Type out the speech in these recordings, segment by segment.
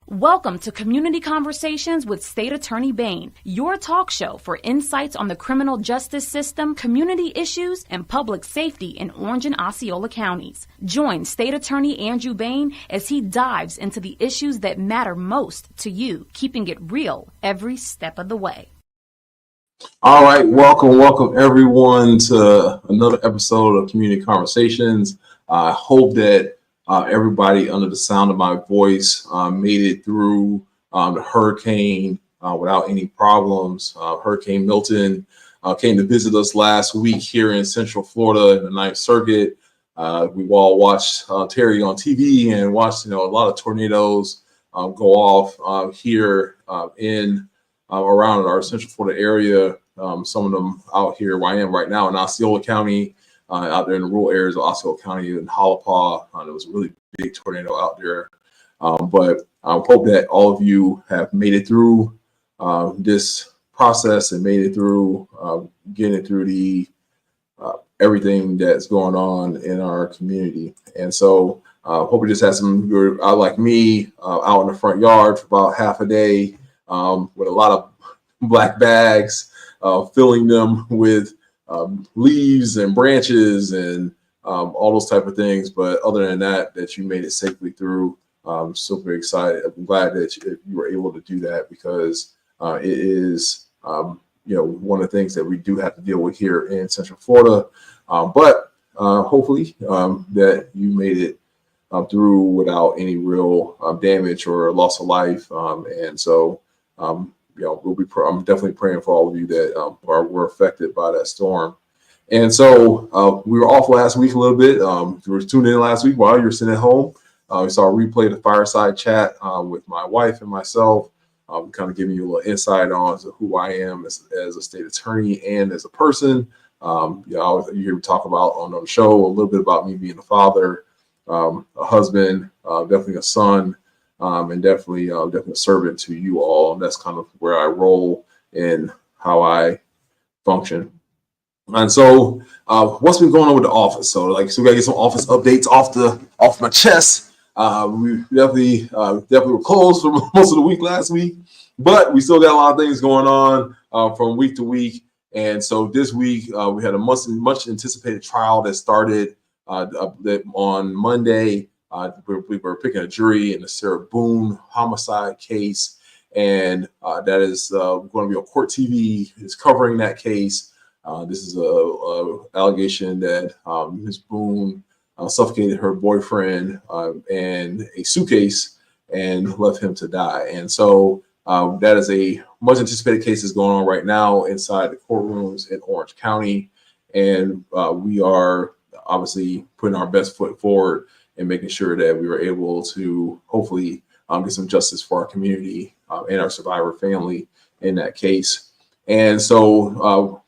Welcome to Community Conversations with State Attorney Bain, your talk show for insights on the criminal justice system, community issues, and public safety in Orange and Osceola counties. Join State Attorney Andrew Bain as he dives into the issues that matter most to you, keeping it real every step of the way. All right, welcome everyone to another episode of Community Conversations. I hope that everybody under the sound of my voice made it through the hurricane without any problems. Hurricane Milton came to visit us last week here in Central Florida in the Ninth Circuit. We've all watched Terry on TV and watched, a lot of tornadoes go off here in around our Central Florida area. Some of them out here where I am right now in Osceola County. Out there in the rural areas of Osceola County and Halapaw. There was a really big tornado out there. But I hope that all of you have made it through this process and made it through getting it through the everything that's going on in our community. And so hope we just had some good, like me, out in the front yard for about half a day with a lot of black bags, filling them with leaves and branches and all those type of things. But other than that you made it safely through. I'm super excited. I'm glad that you were able to do that because it is, one of the things that we do have to deal with here in Central Florida. But hopefully that you made it through without any real damage or loss of life. And so, I'm definitely praying for all of you that were affected by that storm. And so we were off last week a little bit. You were tuned in last week while you were sitting at home. We saw a replay of the fireside chat with my wife and myself, kind of giving you a little insight on who I am as a state attorney and as a person. You hear me talk about on the show a little bit about me being a father, a husband, definitely a son. And definitely a servant to you all. And that's kind of where I roll and how I function. And so what's been going on with the office? So we gotta get some office updates off my chest. We definitely were closed for most of the week last week, but we still got a lot of things going on from week to week. And so this week we had a much anticipated trial that started on Monday. We were picking a jury in the Sarah Boone homicide case, and that is going to be on Court TV is covering that case. This is a allegation that Ms. Boone suffocated her boyfriend in a suitcase and left him to die. And so that is a much anticipated case that's going on right now inside the courtrooms in Orange County, and we are obviously putting our best foot forward and making sure that we were able to hopefully get some justice for our community and our survivor family in that case. And so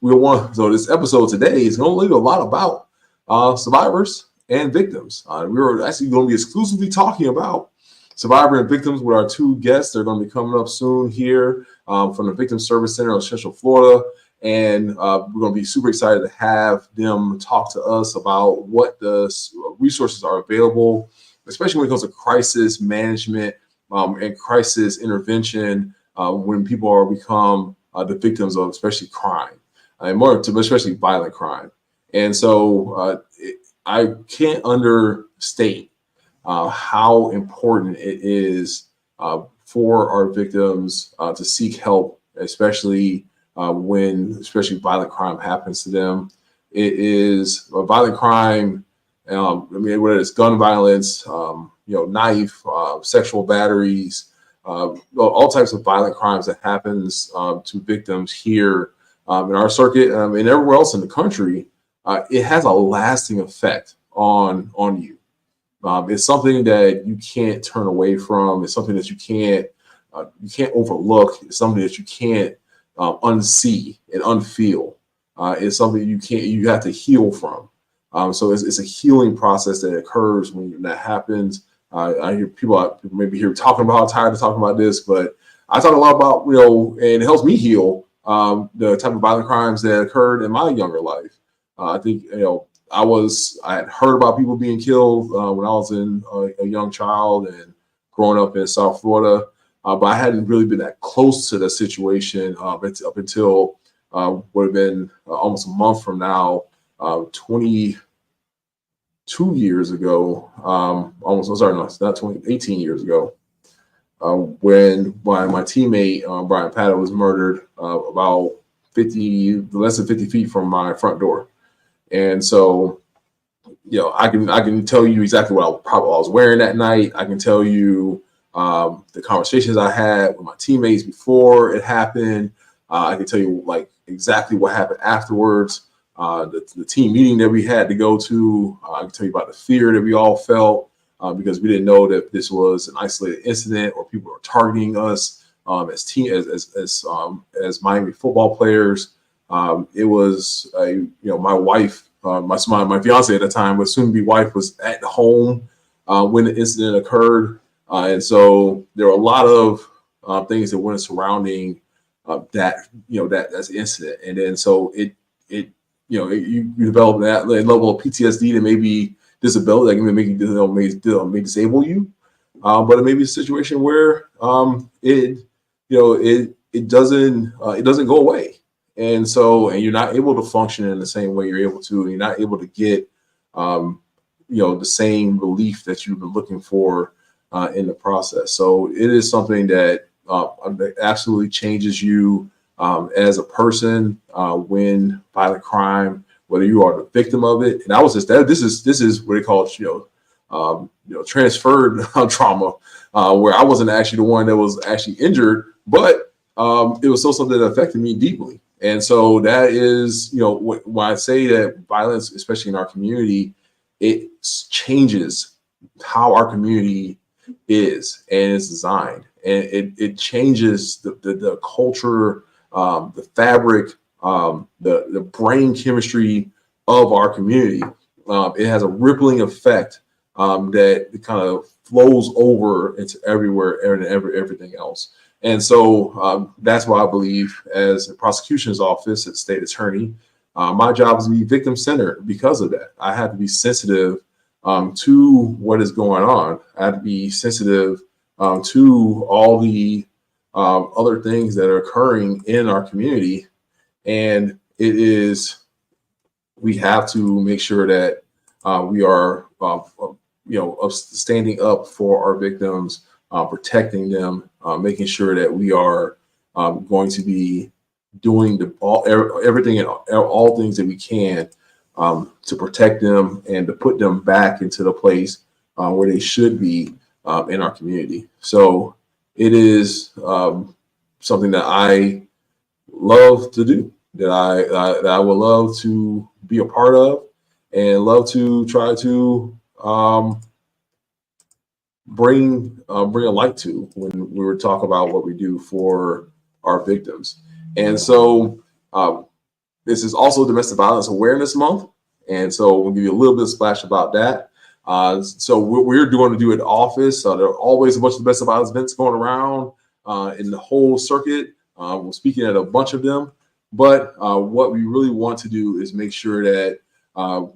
so this episode today is going to leave a lot about survivors and victims. We were actually going to be exclusively talking about survivor and victims with our two guests. They're going to be coming up soon here from the Victim Service Center of Central Florida. And we're going to be super excited to have them talk to us about what the resources are available, especially when it comes to crisis management and crisis intervention when people are become the victims of especially crime, and especially violent crime. And so I can't understate how important it is for our victims to seek help, especially when especially crime happens to them. It is a violent crime. Whether it's gun violence, knife, sexual batteries, all types of violent crimes that happens to victims here in our circuit and everywhere else in the country. It has a lasting effect on you. It's something that you can't turn away from. It's something that you can't overlook. It's something that you can't unsee and unfeel. It's something you have to heal from. So it's a healing process that occurs when that happens. I hear people maybe here talking about how tired of talking about this, but I talk a lot about, and it helps me heal the type of violent crimes that occurred in my younger life. I think, I had heard about people being killed when I was a young child, and growing up in South Florida, but I hadn't really been that close to the situation up until would have been almost a month from now, 22 years ago, not 18 years ago, when my teammate, Brian Patta, was murdered about less than 50 feet from my front door. And so, I can tell you exactly what I was wearing that night. I can tell you the conversations I had with my teammates before it happened. I can tell you like exactly what happened afterwards. The team meeting that we had to go to. I can tell you about the fear that we all felt because we didn't know that this was an isolated incident or people were targeting us as Miami football players. It was my wife, my fiance at the time, but soon to be wife, was at home when the incident occurred, and so there were a lot of things that went surrounding that incident, and then so you develop that level of PTSD that may be disability, that can make you may disable you, but it may be a situation where it doesn't go away. And you're not able to function in the same way you're able to, and you're not able to get, the same relief that you've been looking for in the process. So it is something that absolutely changes you as a person when violent crime, whether you are the victim of it. And I was just that. This is what they call transferred trauma, where I wasn't actually the one that was actually injured, but it was still something that affected me deeply. And so that is, when I say that violence, especially in our community, it changes how our community is and is designed. And it changes the culture, the fabric, the brain chemistry of our community. It has a rippling effect that kind of flows over into everywhere and everything else. And so that's why I believe, as a prosecution's office at State Attorney, my job is to be victim-centered because of that. I have to be sensitive to what is going on. I have to be sensitive to all the other things that are occurring in our community. And we have to make sure that we are, standing up for our victims, protecting them, making sure that we are going to be doing everything and all things that we can to protect them and to put them back into the place where they should be in our community. So it is something that I love to do, that I would love to be a part of, and love to try to bring a light to when we were talking about what we do for our victims. And so this is also Domestic Violence Awareness Month. And so we'll give you a little bit of splash about that. So what we're going to do at the office, there are always a bunch of domestic violence events going around in the whole circuit. We're speaking at a bunch of them. But what we really want to do is make sure that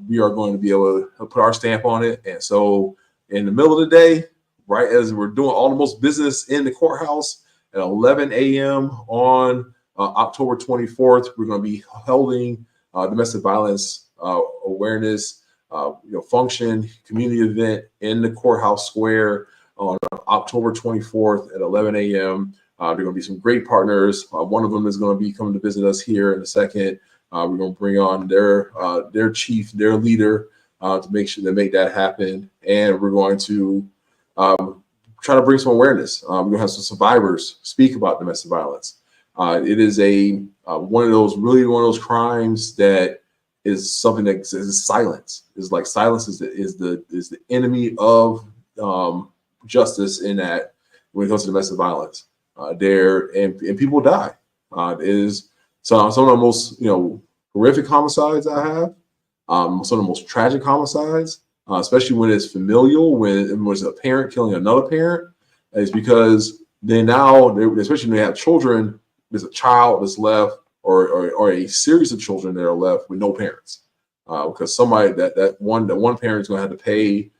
we are going to be able to put our stamp on it. And so in the middle of the day, right as we're doing almost business in the courthouse at 11 a.m. on October 24th, we're going to be holding domestic violence awareness function, community event in the courthouse square on October 24th at 11 a.m. There are going to be some great partners. One of them is going to be coming to visit us here in a second. We're going to bring on their chief, their leader, to make that happen. And we're going to try to bring some awareness. We're going to have some survivors speak about domestic violence. It is one of those crimes that is something that is silence. Is like silence is the enemy of justice, in that when it comes to domestic violence, and people die. It is some of the most horrific homicides I have. Some of the most tragic homicides, especially when it's familial, when it's a parent killing another parent, is because especially when they have children, there's a child that's left, or a series of children that are left with no parents, because somebody that one parent is going to have to pay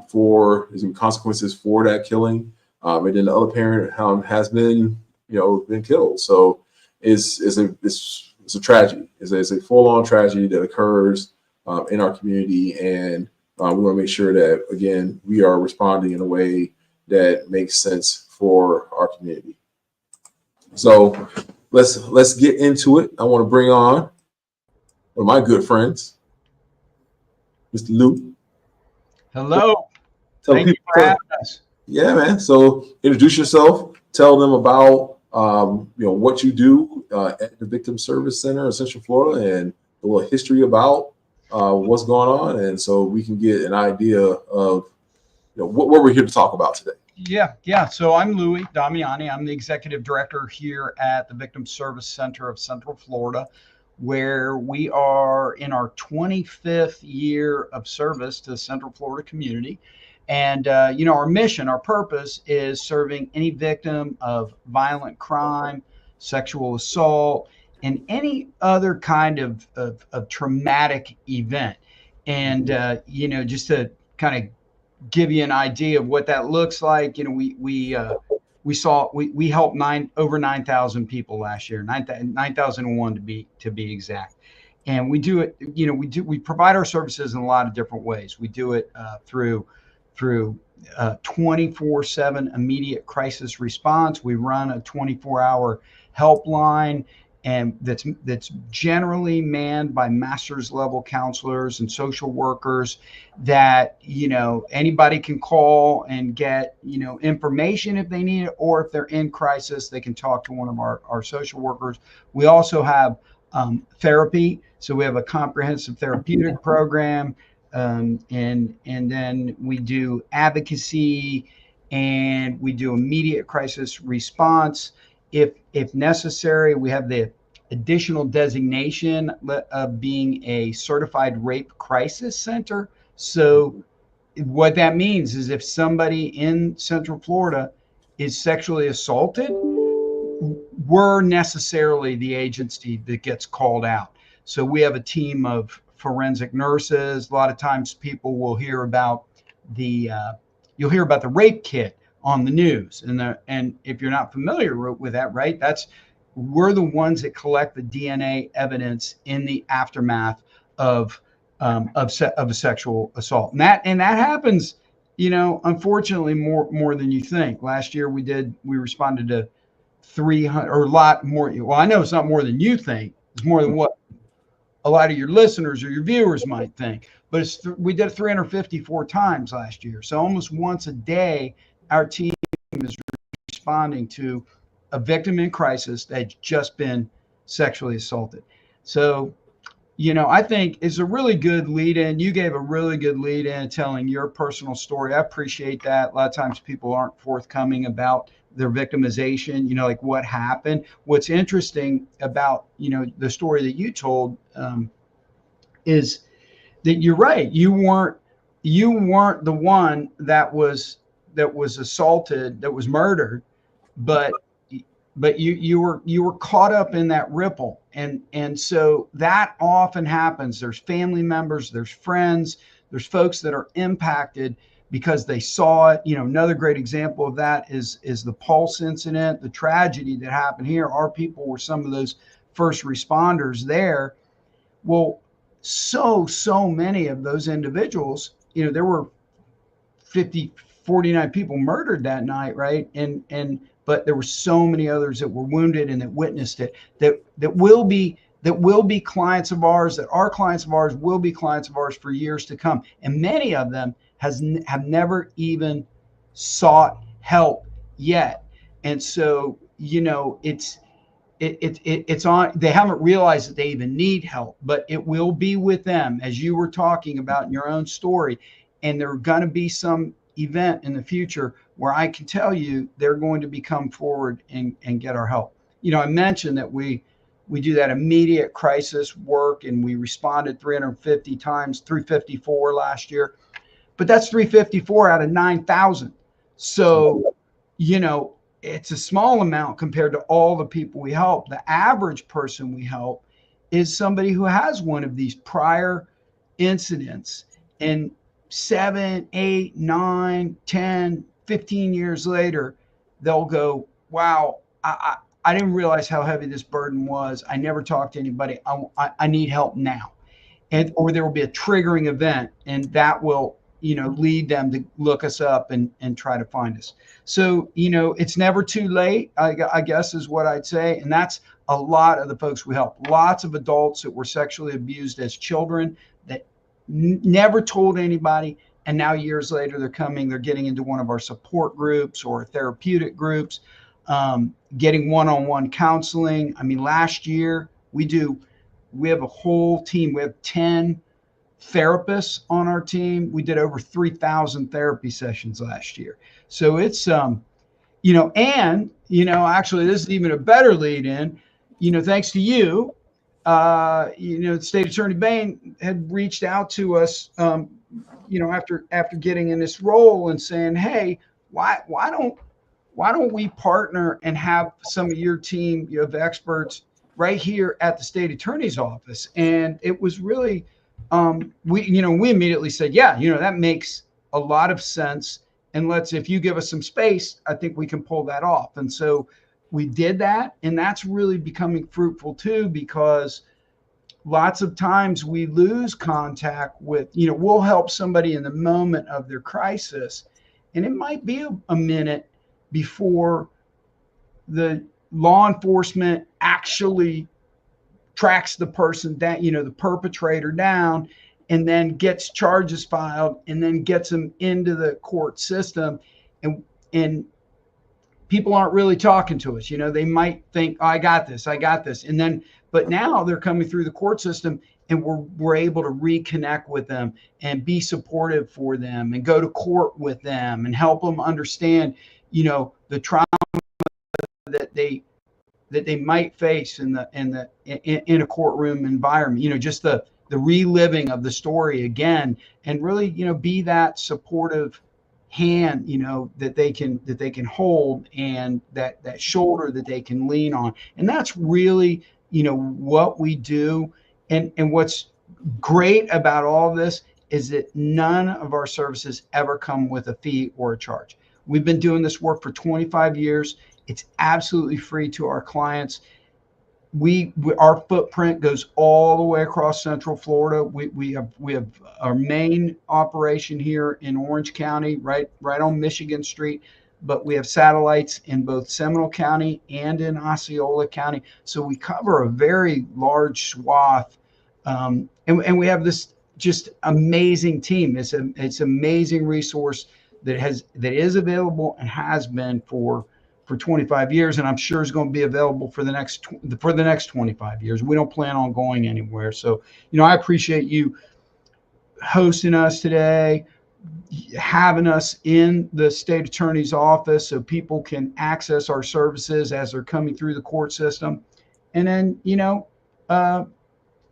for there's been consequences for that killing, and then the other parent has been been killed. So it's a tragedy. It's a full-on tragedy that occurs in our community, and we want to make sure that, again, we are responding in a way that makes sense for our community. So let's get into it. I want to bring on one of my good friends, Mr. Lou. Hello. Thank you for having us. Yeah, man. So introduce yourself. Tell them about what you do at the Victim Service Center in Central Florida, and a little history about what's going on, and so we can get an idea of what we're here to talk about today. Yeah. So I'm Louis Damiani. I'm the executive director here at the Victim Service Center of Central Florida, where we are in our 25th year of service to the Central Florida community. And, our mission, our purpose is serving any victim of violent crime, sexual assault, and any other kind of traumatic event. And, just to kind of give you an idea of what that looks like, we helped over 9,000 people last year, 9,001 to be exact. And we do it, we provide our services in a lot of different ways. We do it through 24/7 immediate crisis response. We run a 24-hour helpline, and that's generally manned by master's level counselors and social workers that anybody can call and get information if they need it, or if they're in crisis, they can talk to one of our social workers. We also have therapy, so we have a comprehensive therapeutic program, and then we do advocacy, and we do immediate crisis response. If necessary, we have the additional designation of being a certified rape crisis center. So what that means is if somebody in Central Florida is sexually assaulted, we're necessarily the agency that gets called out. So we have a team of forensic nurses. A lot of times people will hear about you'll hear about the rape kit on the news, and if you're not familiar with that, right, we're the ones that collect the DNA evidence in the aftermath of a sexual assault, and that happens, unfortunately more than you think. Last year we responded to 300, or a lot more. Well, I know it's not more than you think. It's more than what a lot of your listeners or your viewers might think, but we did it 354 times last year. So almost once a day, our team is responding to a victim in crisis that's just been sexually assaulted. So, I think it's a really good lead in. You gave a really good lead in telling your personal story. I appreciate that. A lot of times people aren't forthcoming about their victimization, like what happened. What's interesting about, the story that you told is that you're right. You weren't the one that was assaulted, that was murdered, but you were caught up in that ripple, and so that often happens. There's family members, there's friends, there's folks that are impacted because they saw it. Another great example of that is the Pulse incident, the tragedy that happened here. Our people were some of those first responders there. Well, so many of those individuals, there were 49 people murdered that night, right? But there were so many others that were wounded and that witnessed it, that will be clients of ours, that are clients of ours, will be clients of ours for years to come. And many of them have never even sought help yet. And so, it's on, they haven't realized that they even need help, but it will be with them, as you were talking about in your own story. And there are going to be some event in the future where I can tell you they're going to come forward and get our help. I mentioned that we do that immediate crisis work, and we responded 350 times, 354 last year, but that's 354 out of 9,000. So, it's a small amount compared to all the people we help. The average person we help is somebody who has one of these prior incidents. And 7, 8, 9, 10, 15 years later, they'll go, wow, I didn't realize how heavy this burden was. I never talked to anybody. I need help now. Or there will be a triggering event, and that will, lead them to look us up and try to find us. So, it's never too late, I guess is what I'd say. And that's a lot of the folks we help. Lots of adults that were sexually abused as children that never told anybody. And now years later, they're getting into one of our support groups or therapeutic groups, getting one-on-one counseling. I mean, last year we have a whole team. We have 10 therapists on our team. We did over 3,000 therapy sessions last year. So it's, actually this is even a better lead in, thanks to you, State Attorney Bain had reached out to us, after getting in this role and saying, hey, why don't we partner and have some of your team of experts right here at the state attorney's office? And it was really, we immediately said, yeah, that makes a lot of sense. And if you give us some space, I think we can pull that off. And so we did that. And that's really becoming fruitful too, because lots of times we lose contact with, we'll help somebody in the moment of their crisis. And it might be a minute before the law enforcement actually tracks the person down, the perpetrator down, and then gets charges filed and then gets them into the court system. And people aren't really talking to us. They might think, oh, I got this. But now they're coming through the court system, and we're able to reconnect with them and be supportive for them and go to court with them and help them understand, the trauma that they might face in a courtroom environment, just the reliving of the story again, and really, be that supportive hand, that they can hold, and that shoulder that they can lean on. And that's really, what we do. And what's great about all this is that none of our services ever come with a fee or a charge. We've been doing this work for 25 years. It's absolutely free to our clients. Our footprint goes all the way across Central Florida. We have our main operation here in Orange County, right on Michigan Street, but we have satellites in both Seminole County and in Osceola County. So we cover a very large swath, and we have this just amazing team. It's amazing resource that is available and has been for 25 years, and I'm sure is going to be available for the next 25 years. We don't plan on going anywhere. So, I appreciate you hosting us today, having us in the state attorney's office so people can access our services as they're coming through the court system, and then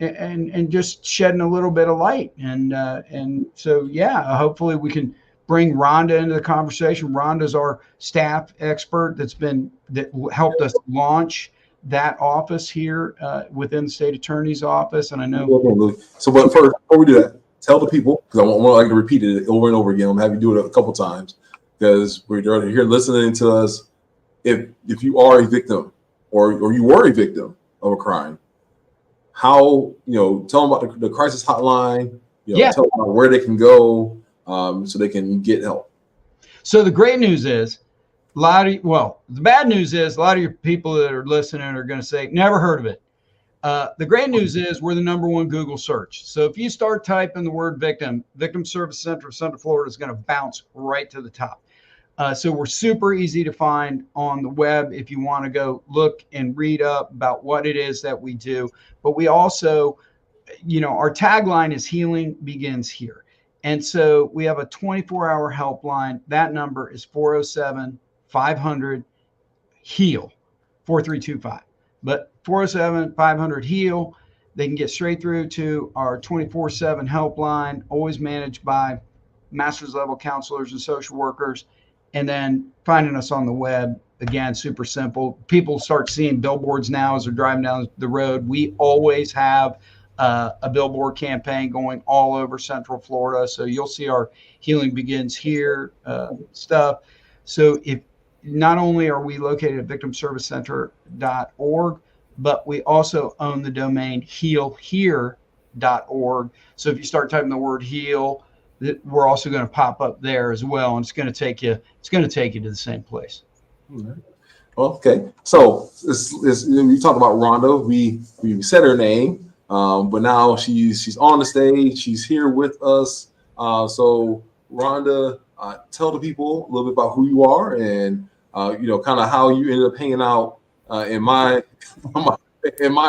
and just shedding a little bit of light. And so, yeah, hopefully we can bring Rhonda into the conversation. Rhonda's our staff expert that helped us launch that office here within the state attorney's office. And I know. So, but first, before we do that, tell the people, because I want to repeat it over and over again. I'm having to do it a couple times because we're here listening to us. If you are a victim or you were a victim of a crime, how, tell them about the crisis hotline, tell them about where they can go, so they can get help. So the great news is, the bad news is a lot of your people that are listening are going to say, never heard of it. The great news is we're the #1 Google search. So if you start typing the word victim service center of Central Florida is going to bounce right to the top. So we're super easy to find on the web if you want to go look and read up about what it is that we do. But we also, our tagline is healing begins here. And so we have a 24-hour helpline. That number is 407-500-HEAL, 4325. But 407-500-HEAL, they can get straight through to our 24/7 helpline, always managed by master's level counselors and social workers. And then finding us on the web, again, super simple. People start seeing billboards now as they're driving down the road. We always have a billboard campaign going all over Central Florida. So you'll see our Healing Begins Here stuff. So if not only are we located at victimservicecenter.org, but we also own the domain healhere.org. So if you start typing the word heal, we're also going to pop up there as well, and it's going to take you to the same place. Okay, so you talked about Rhonda. We said her name, but now she's on the stage. She's here with us. So Rhonda, tell the people a little bit about who you are and kind of how you ended up hanging out in my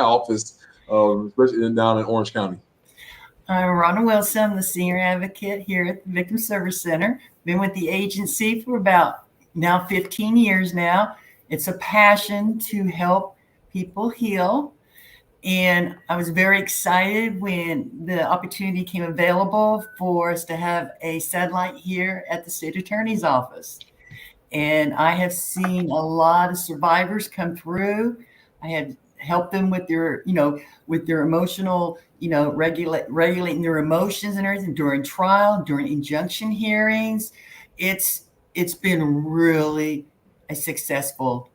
office, especially down in Orange County. I'm Rhonda Wilson. I'm the senior advocate here at the Victim Service Center. Been with the agency for about now 15 years now. It's a passion to help people heal. And I was very excited when the opportunity came available for us to have a satellite here at the State Attorney's Office. And I have seen a lot of survivors come through. I have helped them with their emotional, regulating their emotions and everything during trial, during injunction hearings. It's been really a successful,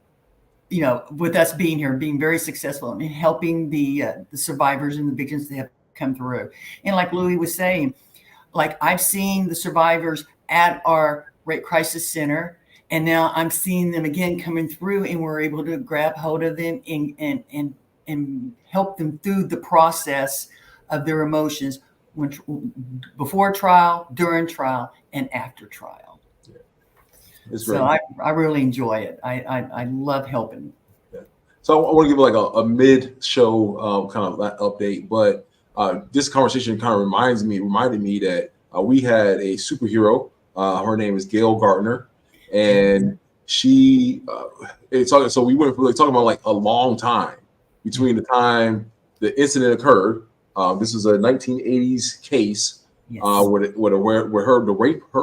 with us being here, being very successful in helping the survivors and the victims that have come through. And like Louis was saying, like I've seen the survivors at our Rape Crisis Center, and now I'm seeing them again coming through, and we're able to grab hold of them and help them through the process of their emotions before trial, during trial, and after trial. So I really enjoy it. I love helping. Yeah. So I want to give like a mid-show kind of update, but this conversation kind of reminded me that we had a superhero. Her name is Gail Gardner, and she. So we went from talking about like a long time between the time the incident occurred. This was a 1980s case. Yes. Where her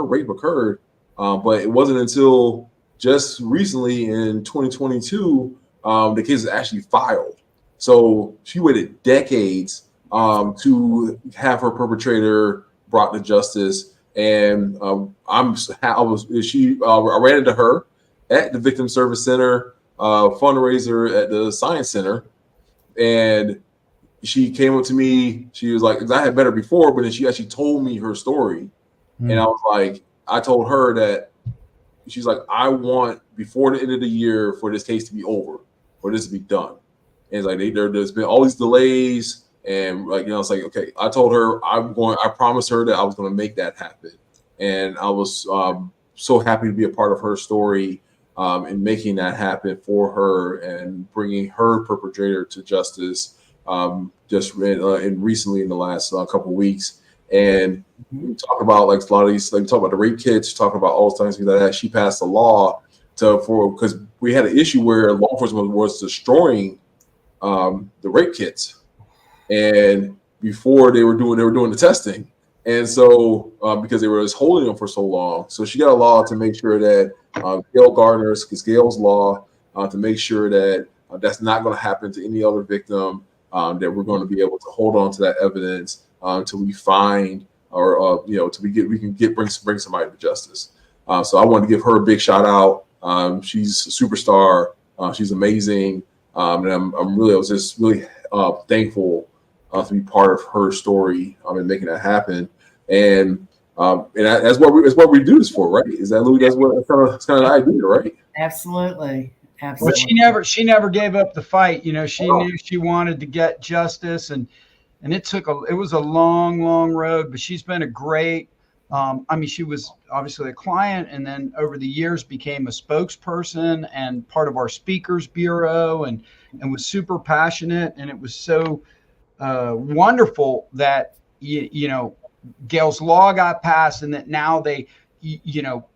rape occurred. But it wasn't until just recently in 2022 the case was actually filed. So she waited decades to have her perpetrator brought to justice. And I ran into her at the Victim Service Center fundraiser at the Science Center, and she came up to me. She was like, 'cause I had met her before, but then she actually told me her story, and I was like. I told her that she's like, I want before the end of the year for this case to be over, for this to be done. And it's like there's been all these delays, and it's like, okay. I told her I promised her that I was going to make that happen, and I was so happy to be a part of her story in making that happen for her and bringing her perpetrator to justice. Just recently in the last couple of weeks. And we talk about like a lot of these, like talk about the rape kits, talk about all things like that. She passed a law because we had an issue where law enforcement was destroying the rape kits, and before they were doing the testing, and so because they were just holding them for so long, so she got a law to make sure that Gail's law to make sure that that's not going to happen to any other victim. That we're going to be able to hold on to that evidence. Until we find till we can bring somebody to justice. So I want to give her a big shout out. She's a superstar. She's amazing. And I was just really thankful to be part of her story and making that happen. And that's what we do this for, right? Is that Louis? That's kind of the idea, right? Absolutely. Well, she never gave up the fight. She knew she wanted to get justice, and it was a long road, but she's been a great, she was obviously a client, and then over the years became a spokesperson and part of our speakers bureau, and was super passionate. And it was so wonderful that, Gail's law got passed, and that now they,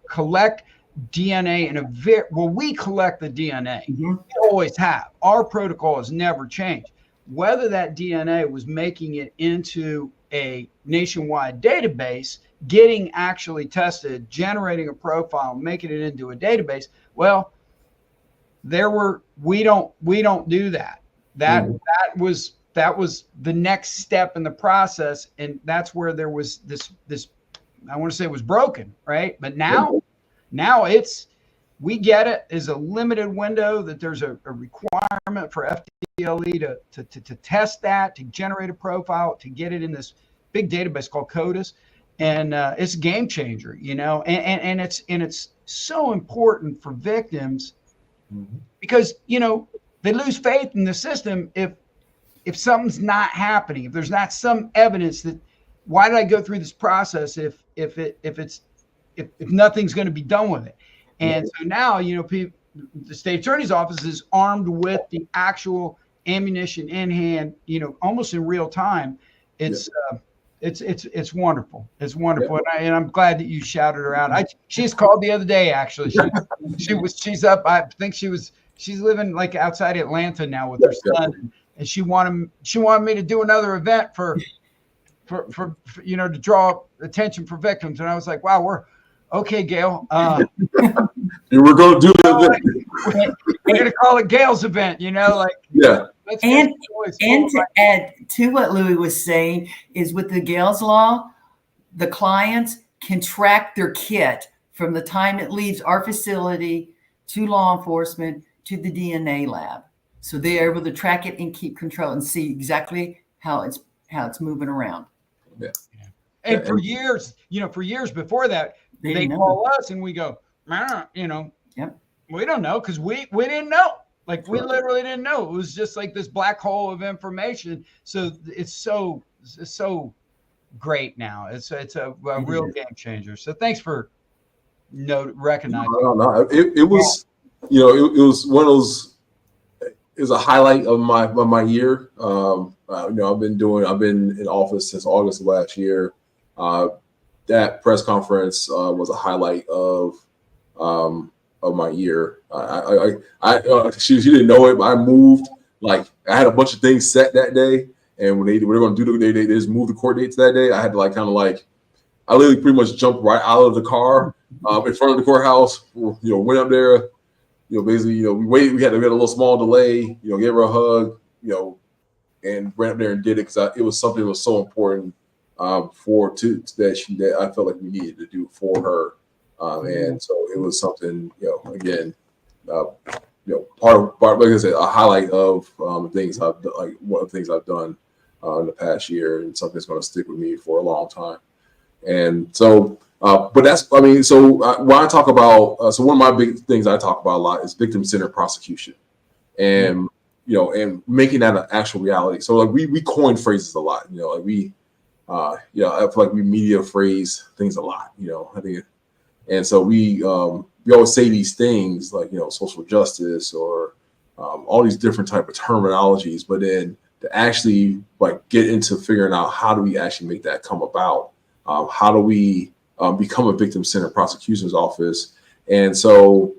collect DNA we collect the DNA. Mm-hmm. We always have. Our protocol has never changed. Whether that DNA was making it into a nationwide database, getting actually tested, generating a profile, making it into a database, well, we don't do that. That was that was the next step in the process. And that's where there was this, I want to say it was broken, right? But now we get it as a limited window that there's a requirement for FDLE to test that, to generate a profile, to get it in this big database called CODIS. And it's a game changer, and it's so important for victims because, they lose faith in the system if something's not happening, if there's not some evidence that, why did I go through this process if nothing's going to be done with it? And so now, the state attorney's office is armed with the actual ammunition in hand, almost in real time. It's wonderful. It's wonderful. And I'm glad that you shouted her out. She's called the other day, actually. She's up. I think she's living like outside Atlanta now with her son. And she wanted me to do another event for to draw attention for victims. And I was like, wow, we're okay, Gail. You were going to do the event. We're going to call it Gail's event, Yeah. And to add to what Louis was saying is with the Gales Law, the clients can track their kit from the time it leaves our facility to law enforcement to the DNA lab. So they're able to track it and keep control and see exactly how it's moving around. Yeah. And for years before that, they call us and we go, Yep. We don't know because we didn't know. Like we literally didn't know. It was just like this black hole of information. So it's so great now. It's a real game changer. So thanks for recognizing. No. It was, it was one of those. It was a highlight of my year. I've been in office since August of last year. That press conference was a highlight of my year. She didn't know it, but I moved. Like I had a bunch of things set that day, and when they were going to do they just moved the court dates that day. I had to I literally pretty much jumped right out of the car in front of the courthouse. Went up there. Basically, we had a little small delay. Gave her a hug. And ran up there and did it because it was something that was so important that I felt like we needed to do for her. And so it was something, again, part like I said, a highlight of things I've done, like one of the things I've done in the past year, and something that's going to stick with me for a long time. And so, but that's, when I talk about, so one of my big things I talk about a lot is victim-centered prosecution, and and making that an actual reality. So we coin phrases a lot, I feel like we media phrase things a lot, I think. And so we always say these things like, social justice or all these different type of terminologies, but then to actually get into figuring out how do we actually make that come about? How do we become a victim-centered prosecution's office? And so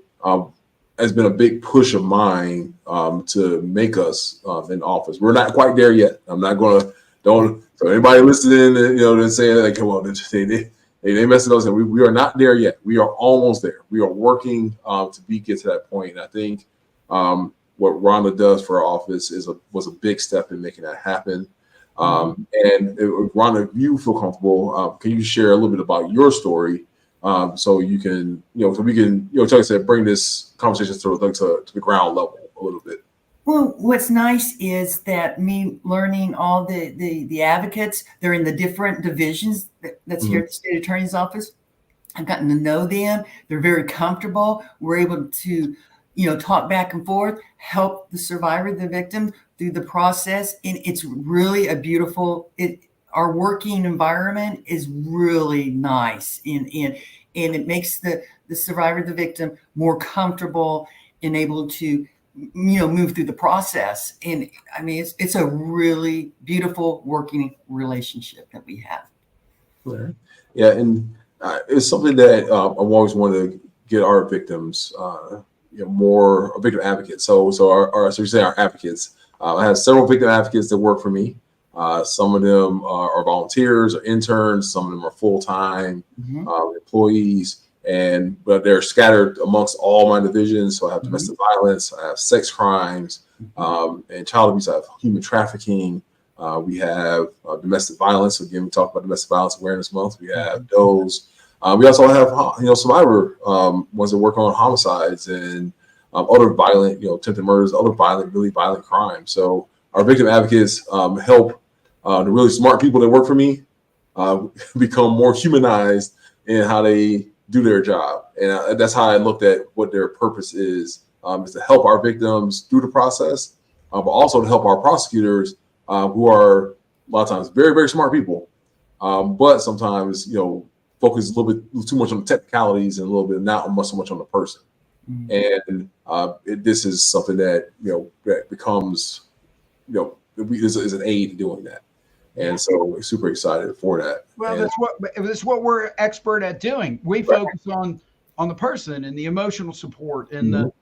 it's been a big push of mine to make us in office. We're not quite there yet. I'm not going to, so anybody listening, they're saying like, well, they messed us, and we are not there yet. We are almost there. We are working to get to that point. And I think what Rhonda does for our office was a big step in making that happen. And Rhonda, if you feel comfortable, can you share a little bit about your story so you can, so we can, like I said, bring this conversation to the ground level a little bit. Well, what's nice is that me learning all the advocates, they're in the different divisions that's here at the state attorney's office. I've gotten to know them. They're very comfortable. We're able to, talk back and forth, help the survivor, the victim through the process. And it's really a beautiful, our working environment is really nice. And it makes the survivor, the victim more comfortable and able to, move through the process. And I mean, it's a really beautiful working relationship that we have. Yeah. And it's something that I've always wanted to get our victims, more victim advocates. So you say our advocates, I have several victim advocates that work for me. Some of them are volunteers or interns. Some of them are full-time employees. But they're scattered amongst all my divisions. So I have domestic violence, I have sex crimes, and child abuse, I have human trafficking, We have domestic violence. Again, we talk about Domestic Violence Awareness Month. We have those. We also have survivor ones that work on homicides and other violent, attempted murders, other violent, really violent crimes. So our victim advocates help the really smart people that work for me become more humanized in how they do their job. And that's how I looked at what their purpose is to help our victims through the process, but also to help our prosecutors who are a lot of times very, very smart people, but sometimes, focus a little bit too much on the technicalities and a little bit not so much on the person. And this is something that, that becomes, is an aid to doing that. And so we're super excited for that. Well, and that's what we're expert at doing. We focus on the person and the emotional support and the,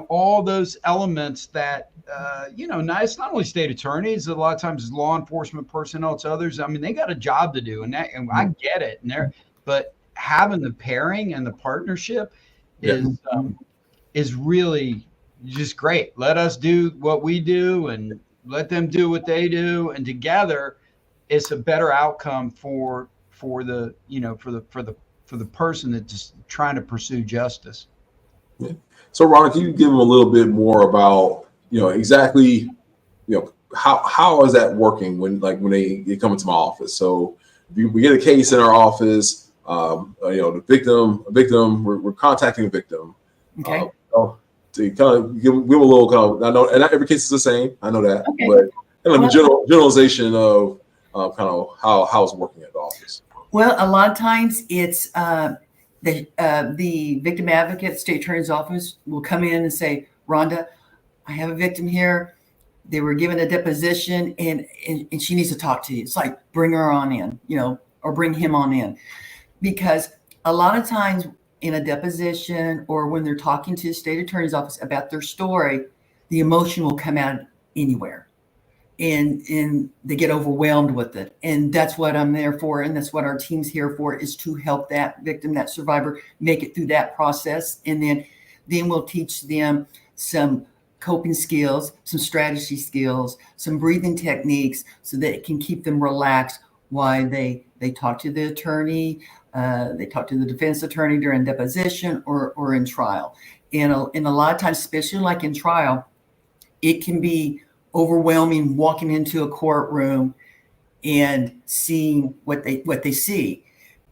all those elements that, it's not only state attorneys, a lot of times it's law enforcement personnel, it's others. I mean, they got a job to do, and I get it. But having the pairing and the partnership is really just great. Let us do what we do and let them do what they do, and together it's a better outcome for the person that's just trying to pursue justice. Yeah. So Ron, can you give them a little bit more about exactly how is that working when they come into my office? So we get a case in our office, the victim, we're contacting the victim. Okay. To kind of give them a little kind of, I know, and not every case is the same. I know that, Okay. but kind of a generalization of kind of how it's working at the office. Well, a lot of times it's the victim advocate, state attorney's office will come in and say, Rhonda, I have a victim here. They were given a deposition and she needs to talk to you. It's like, bring her on in, or bring him on in. Because a lot of times in a deposition or when they're talking to the state attorney's office about their story, the emotion will come out anywhere. And they get overwhelmed with it. And that's what I'm there for. And that's what our team's here for, is to help that victim, that survivor, make it through that process. And then we'll teach them some coping skills, some strategy skills, some breathing techniques, so that it can keep them relaxed while they talk to the attorney, they talk to the defense attorney during deposition or in trial. And a lot of times, especially like in trial, it can be overwhelming walking into a courtroom and seeing what they see.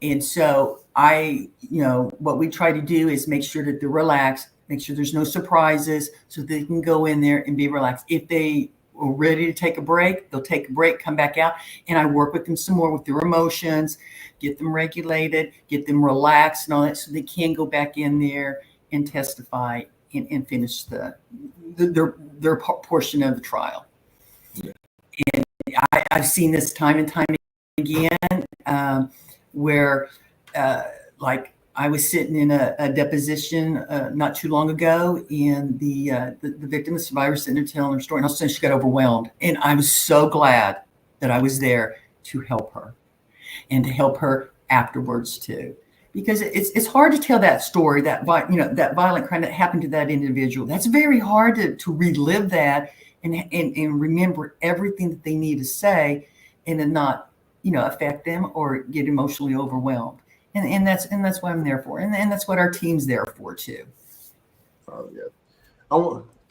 And so what we try to do is make sure that they're relaxed, make sure there's no surprises, so they can go in there and be relaxed. If they are ready to take a break, they'll take a break, come back out, and I work with them some more with their emotions, get them regulated, get them relaxed and all that, so they can go back in there and testify and finish their portion of the trial. Yeah. And I've seen this time and time again, where like I was sitting in a deposition not too long ago, and the victim, the survivor, sitting there telling her story, and all of a sudden she got overwhelmed, and I was so glad that I was there to help her and to help her afterwards too. Because it's hard to tell that story, that violent crime that happened to that individual. That's very hard to relive that and remember everything that they need to say, and then not affect them or get emotionally overwhelmed. And that's what I'm there for, and that's what our team's there for too. Oh yeah.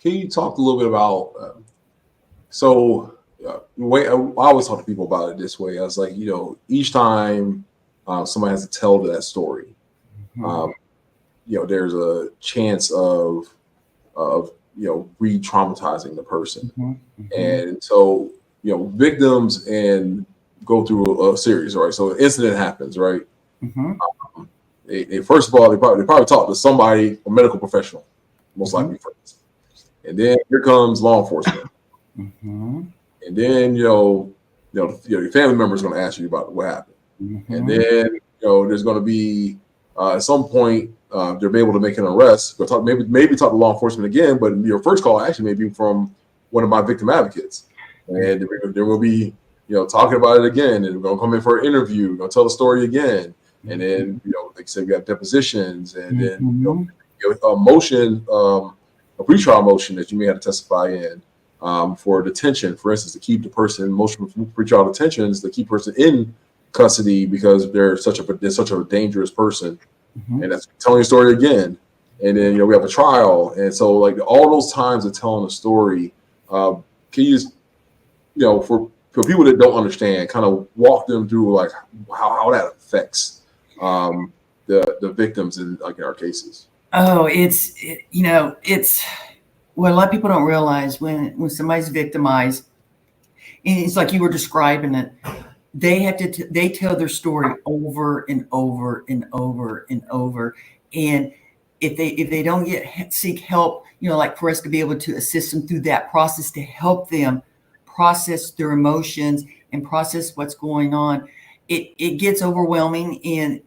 Can you talk a little bit about? The way I always talk to people about it this way, I was like, each time somebody has to tell that story, there's a chance of re-traumatizing the person. And so, victims and go through a series, right? So an incident happens, right? They first of all, they probably talk to somebody, a medical professional, most likely first. And then here comes law enforcement. And then, your family member is going to ask you about what happened. And then, there's going to be at some point they'll be able to make an arrest. Maybe talk to law enforcement again, but your first call actually may be from one of my victim advocates, and there will be talking about it again, and we're going to come in for an interview, we're going to tell the story again, and then like I said, we have depositions, and then a motion, a pretrial motion that you may have to testify in. for detention, for instance, to keep the person, most pretrial detentions, to keep person in custody because they're such a dangerous person. Mm-hmm. And that's telling a story again. And then, we have a trial. And so like all those times of telling a story, can you just, for people that don't understand, kind of walk them through like how that affects the victims in our cases. Oh, it's what a lot of people don't realize when somebody's victimized, and it's like you were describing it, they have to they tell their story over and over and over and over. And if they don't seek help, like for us to be able to assist them through that process, to help them process their emotions and process what's going on, it gets overwhelming, and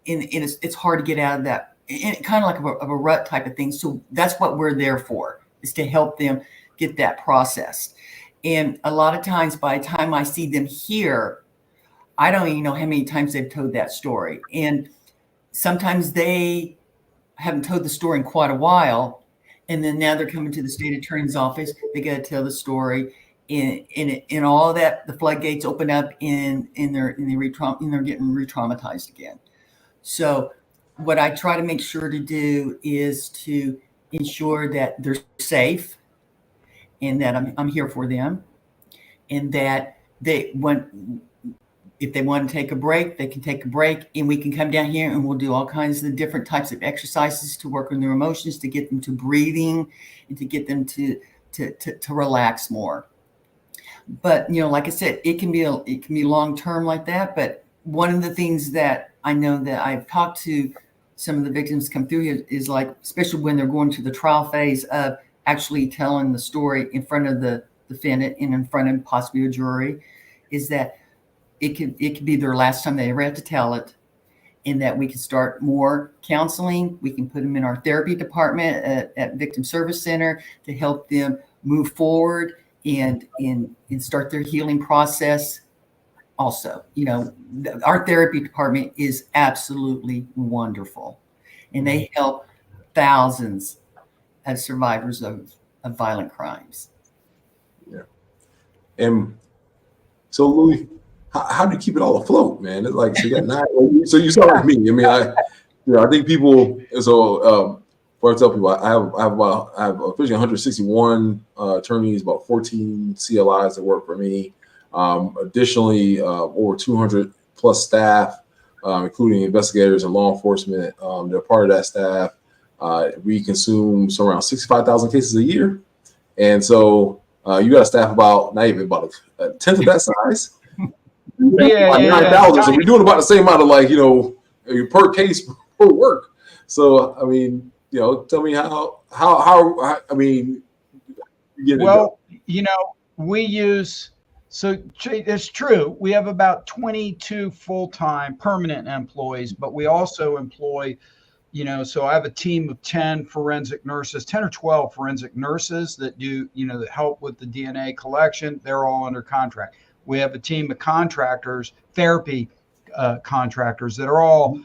it's hard to get out of that, and kind of like a rut type of thing. So that's what we're there for, is to help them get that processed. And a lot of times, by the time I see them here, I don't even know how many times they've told that story. And sometimes they haven't told the story in quite a while, and then now they're coming to the state attorney's office. They got to tell the story, and all that, the floodgates open up, and they're getting re-traumatized again. So what I try to make sure to do is to ensure that they're safe, and that I'm here for them, and that if they want to take a break, they can take a break, and we can come down here and we'll do all kinds of different types of exercises to work on their emotions, to get them to breathing, and to get them to relax more. But like I said, it can be long term like that. But one of the things that I know that I've talked to some of the victims come through here is like, especially when they're going to the trial phase of actually telling the story in front of the defendant and in front of possibly a jury, is that it could be their last time they ever have to tell it, and that we can start more counseling. We can put them in our therapy department at Victim Service Center to help them move forward and start their healing process. Also, our therapy department is absolutely wonderful, and they help thousands of survivors of violent crimes. Yeah. And so, Louis, how do you keep it all afloat, man? It's like, so you got 9. So you sound like me. I mean, I think people. So, before I tell people, I have officially 161 attorneys, about 14 CLIs that work for me. Additionally, over 200 plus staff, including investigators and law enforcement. They're part of that staff. We consume around 65,000 cases a year. And so you got a staff not even about a tenth of that size. 9,000. So we're doing about the same amount of per case per work. So, I mean, tell me how I mean, we use, so it's true. We have about 22 full-time permanent employees, but we also employ, so I have a team of 10 forensic nurses, 10 or 12 forensic nurses that do, that help with the DNA collection. They're all under contract. We have a team of contractors, therapy contractors that are all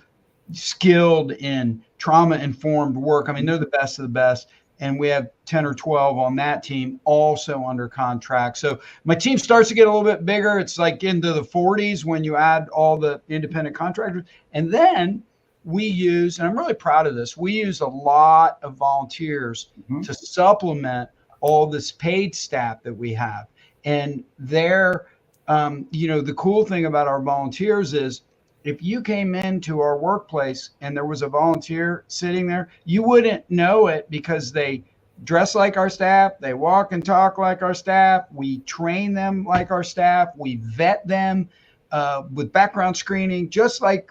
skilled in trauma-informed work. I mean, they're the best of the best. And we have 10 or 12 on that team also under contract. So my team starts to get a little bit bigger. It's like into the 40s when you add all the independent contractors. And then we use, and I'm really proud of this, we use a lot of volunteers to supplement all this paid staff that we have. And they're, the cool thing about our volunteers is, if you came into our workplace and there was a volunteer sitting there, you wouldn't know it because they dress like our staff. They walk and talk like our staff. We train them like our staff. We vet them with background screening, just like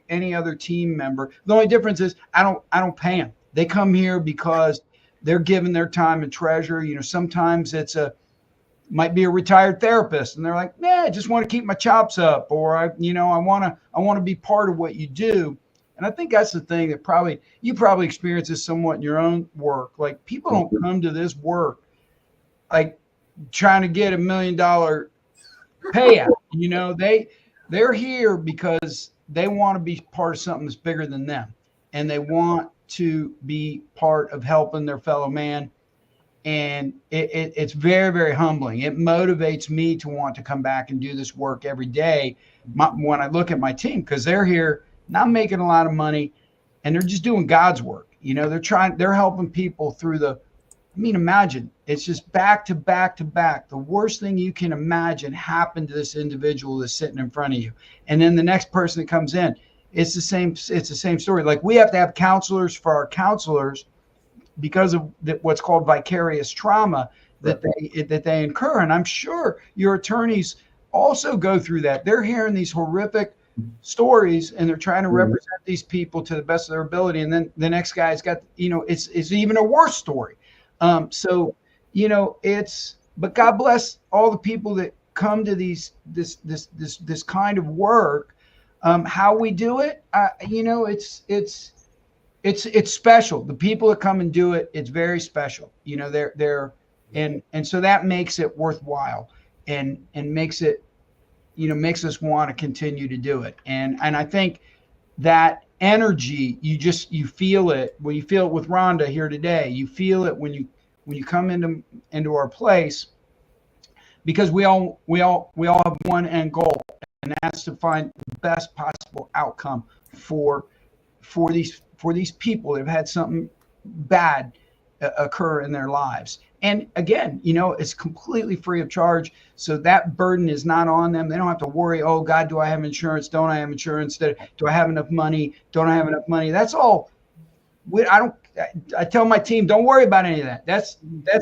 any other team member. The only difference is I don't pay them. They come here because they're giving their time and treasure. Sometimes might be a retired therapist, and they're like, I just want to keep my chops up, or I want to be part of what you do. And I think that's the thing that you probably experience this somewhat in your own work. Like, people don't come to this work like trying to get $1 million payout. They're here because they want to be part of something that's bigger than them, and they want to be part of helping their fellow man And it's very, very humbling. It motivates me to want to come back and do this work every day when I look at my team, because they're here not making a lot of money and they're just doing God's work. They're helping people through imagine it's just back to back to back. The worst thing you can imagine happened to this individual that's sitting in front of you. And then the next person that comes in, it's the same story. Like, we have to have counselors for our counselors because of what's called vicarious trauma that they incur. And I'm sure your attorneys also go through that. They're hearing these horrific stories and they're trying to represent these people to the best of their ability. And then the next guy's got, it's even a worse story. But God bless all the people that come to this kind of work. How we do it, it's special. The people that come and do it, it's very special. And so that makes it worthwhile and makes it, makes us want to continue to do it. And I think that energy, you feel it when you feel it with Rhonda here today. You feel it when you come into our place, because we all have one end goal, and that's to find the best possible outcome for these people that have had something bad occur in their lies. And again, it's completely free of charge. So that burden is not on them. They don't have to worry, oh God, do I have insurance? Don't I have insurance? Do I have enough money? Don't I have enough money? That's all. I tell my team, don't worry about any of that. That's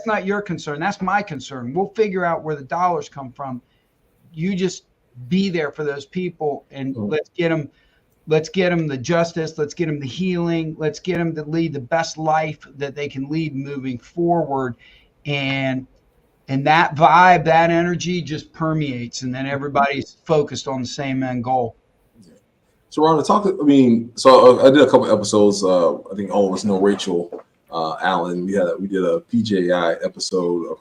not your concern. That's my concern. We'll figure out where the dollars come from. You just be there for those people, and let's get them the justice. Let's get them the healing. Let's get them to lead the best life that they can lead moving forward. And that vibe, that energy just permeates, and then everybody's focused on the same end goal. So Ron, I did a couple episodes. I think all of us know Rachel Allen. We did a PJI episode a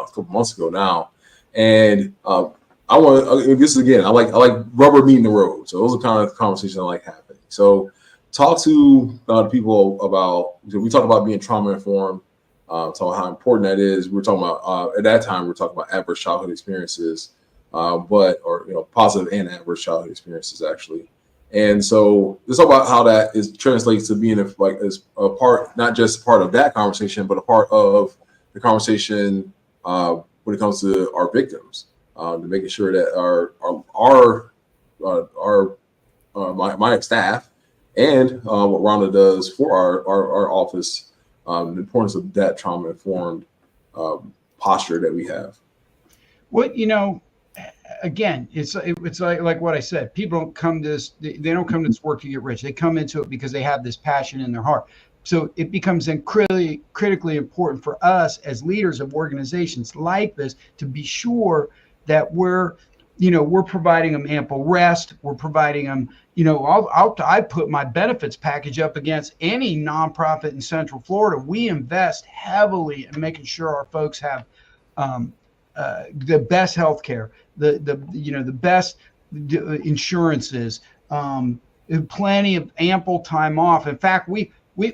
couple months ago now, and I like rubber meeting the road. So those are kind of conversations I like having. So talk to people about, we talk about being trauma informed, talk about how important that is. We're talking about at that time, we're talking about adverse childhood experiences, positive and adverse childhood experiences actually. And so let's talk about how that translates to being as a part, not just part of that conversation, but a part of the conversation when it comes to our victims. To making sure that my staff and what Rhonda does for our office, the importance of that trauma informed posture that we have. Again, it's like what I said. People don't come to this. They don't come to this work to get rich. They come into it because they have this passion in their heart. So it becomes critically important for us as leaders of organizations like this to be sure that we're providing them ample rest. We're providing them, I put my benefits package up against any nonprofit in Central Florida. We invest heavily in making sure our folks have the best healthcare, the best insurances, plenty of ample time off. In fact, we I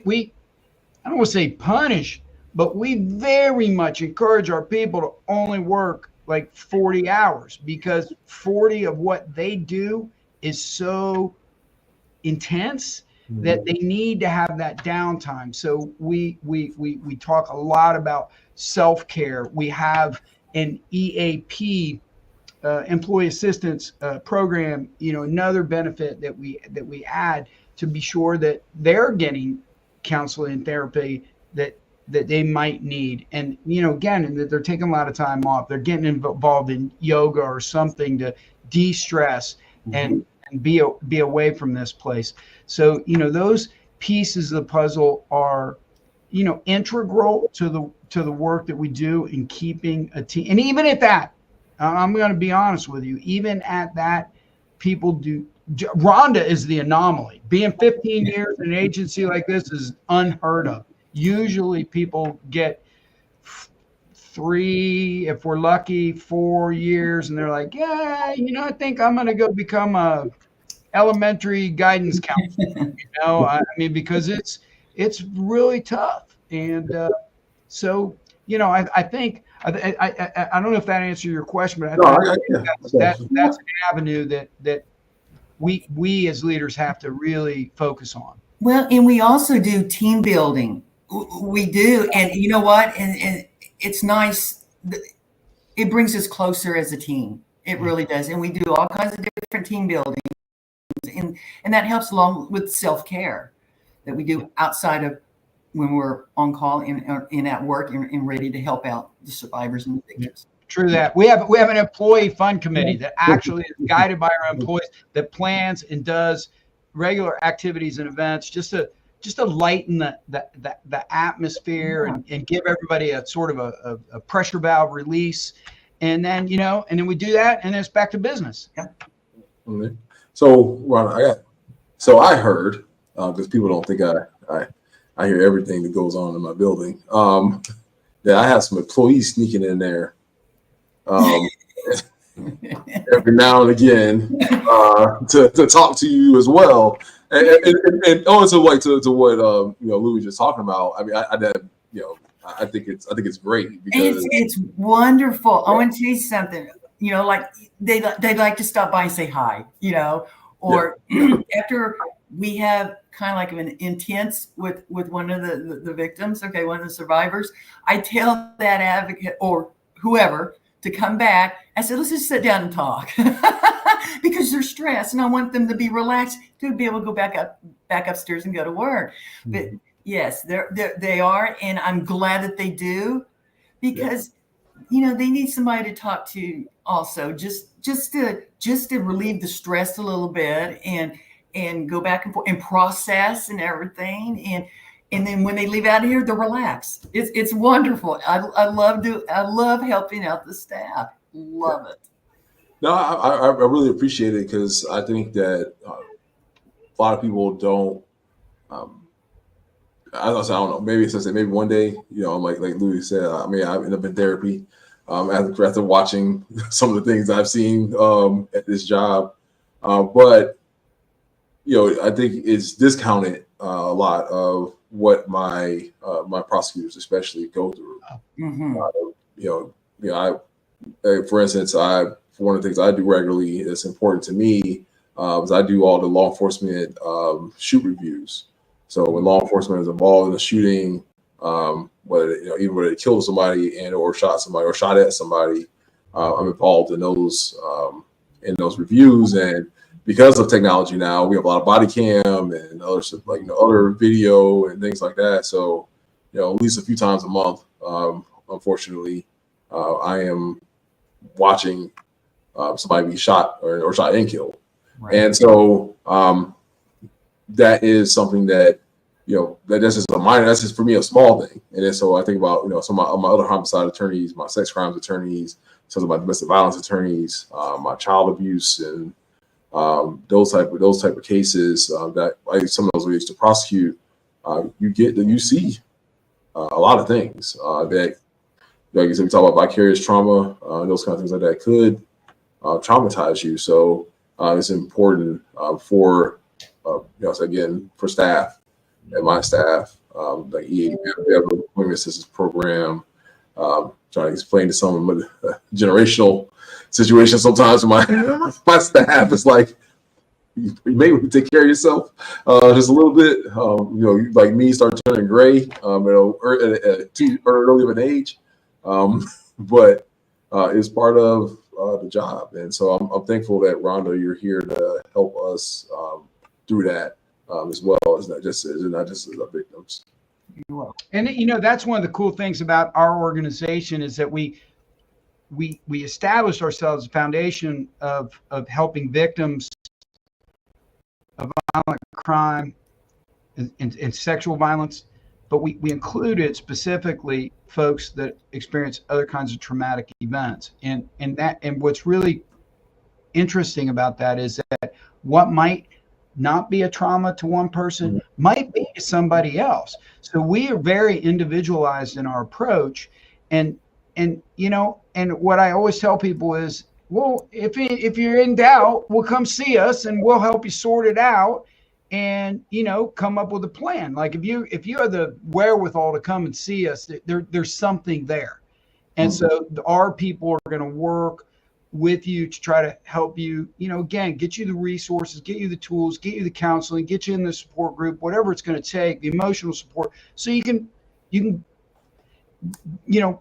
don't want to say punish, but we very much encourage our people to only work like 40 hours, because 40 of what they do is so intense that they need to have that downtime. So we talk a lot about self-care. We have an EAP, employee assistance program, another benefit that we add to be sure that they're getting counseling and therapy that they might need. And, again, that they're taking a lot of time off. They're getting involved in yoga or something to de-stress and be away from this place. So, those pieces of the puzzle are, integral to the work that we do in keeping a team. And even at that, I'm going to be honest with you, even at that, people do. Rhonda is the anomaly. Being 15 years in an agency like this is unheard of. Usually people get 3, if we're lucky, 4 years, and they're like, yeah, I think I'm going to go become a elementary guidance counselor. Because it's really tough. And So, I think, I don't know if that answered your question, but that's an avenue that we as leaders have to really focus on. Well, and we also do team building. We do. And you know what? And it's nice. It brings us closer as a team. It really does. And we do all kinds of different team building. And that helps along with self-care that we do outside of when we're on call and at work and ready to help out the survivors and the victims. True that. We have an employee fund committee that actually is guided by our employees, that plans and does regular activities and events just to lighten the atmosphere and give everybody a sort of a pressure valve release. And then, and then we do that, and then it's back to business. Yeah. Okay. So, Ron, I heard, because people don't think I hear everything that goes on in my building, that I have some employees sneaking in there every now and again to talk to you as well. And also like to what Louis just talking about. I mean, I think it's great because it's wonderful. I want to tell you something. Like they like to stop by and say hi. Or after we have kind of like an intense with one of the victims, one of the survivors, I tell that advocate or whoever to come back. I said, let's just sit down and talk because they're stressed, and I want them to be relaxed to be able to go back upstairs and go to work. But yes, they are, and I'm glad that they do, because they need somebody to talk to also, just to relieve the stress a little bit and go back and forth and process and everything. And then when they leave out of here, they're relaxed. It's wonderful. I love helping out the staff. Love it. No, I really appreciate it, because I think that a lot of people don't. I don't know. Maybe one day, like Louis said, I mean, I've been in therapy after watching some of the things I've seen at this job, but I think it's discounted a lot of what my prosecutors especially go through. Mm-hmm. For instance, one of the things I do regularly that's important to me is I do all the law enforcement shoot reviews. So when law enforcement is involved in a shooting, whether they killed somebody or shot somebody or shot at somebody, I'm involved in those reviews. And because of technology now, we have a lot of body cam and other stuff, other video and things like that. So at least a few times a month, unfortunately, I am watching somebody be shot or shot and killed. Right. And so that is something that that's just a minor. That's just for me a small thing. And then so I think about some of my other homicide attorneys, my sex crimes attorneys, some of my domestic violence attorneys, my child abuse and those type of cases that some of those we used to prosecute. You see a lot of things that, like you said, we talk about vicarious trauma, those kind of things like that could traumatize you. So it's important for again, for staff and my staff, like EA, we have an employment assistance program, trying to explain to some of the generational situation sometimes with my staff. It's like, you may take care of yourself just a little bit. Like me, start turning gray at too early of an age, but it's part of the job. And so I'm thankful that Rhonda, you're here to help us through that as well. It's not just as the victims. And that's one of the cool things about our organization is that we established ourselves a foundation of helping victims of violent crime and sexual violence, but we included specifically folks that experience other kinds of traumatic events. And what's really interesting about that is that what might not be a trauma to one person might be to somebody else. So we are very individualized in our approach. And what I always tell people is, well, if you're in doubt, well, come see us and we'll help you sort it out. and, come up with a plan. Like if you have the wherewithal to come and see us, there's something there. And so our people are going to work with you to try to help you, again, get you the resources, get you the tools, get you the counseling, get you in the support group, whatever it's going to take, the emotional support, so you can,